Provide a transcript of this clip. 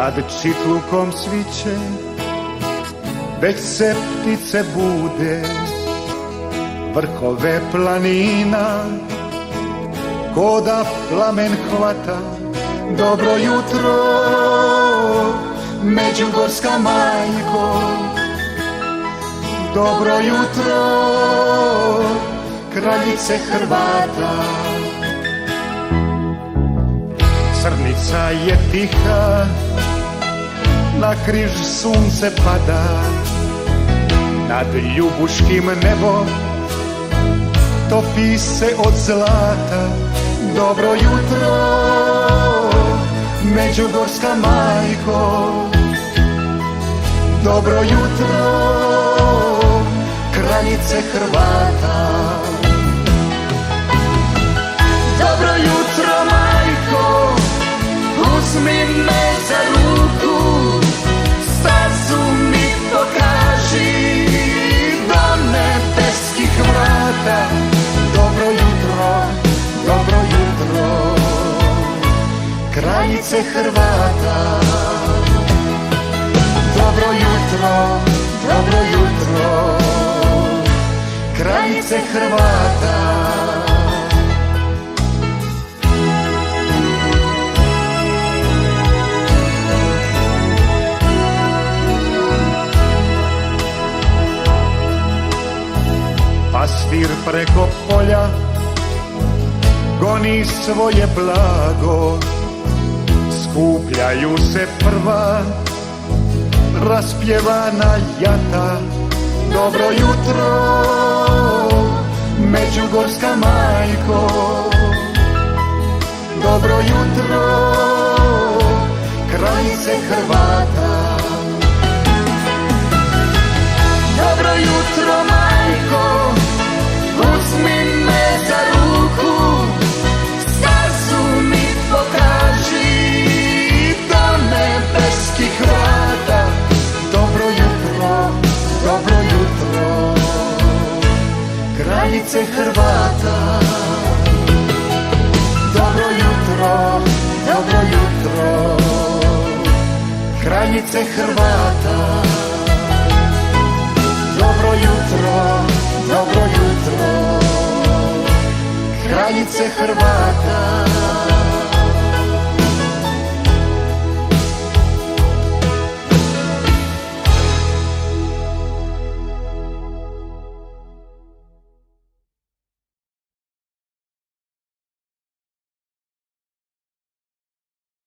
Nad čitlukom sviće, već se ptice bude, vrhove planina, ko da plamen hvata. Dobro jutro, međugorska majko, dobro jutro, kraljice Hrvata. Crnica je tiha, na križ sunce pada, nad ljubuškim nebom topi se od zlata. Dobro jutro, međugorska majko, dobro jutro, kraljice Hrvata. Dobro jutro, majko, uzmi me za ruku, stazu mi pokaži do nebeskih vrata. Dobro jutro, dobro jutro, kraljice Hrvata. Dobro jutro, dobro jutro, kraljice Hrvata. Pastir preko polja goni svoje blago, skupljaju se prva raspjevana jata. Dobro jutro, međugorska majko, dobro jutro, kraljice Hrvata. Dobro jutro, majko, uzmi me za ruku, stazu mi pokaži do nebeskih vrata. Dobro jutro, dobro jutro, kraljice Hrvata. Dobro jutro, dobro jutro, kraljice Hrvata. Dobro jutro, dobro jutro, kraljice Hrvata.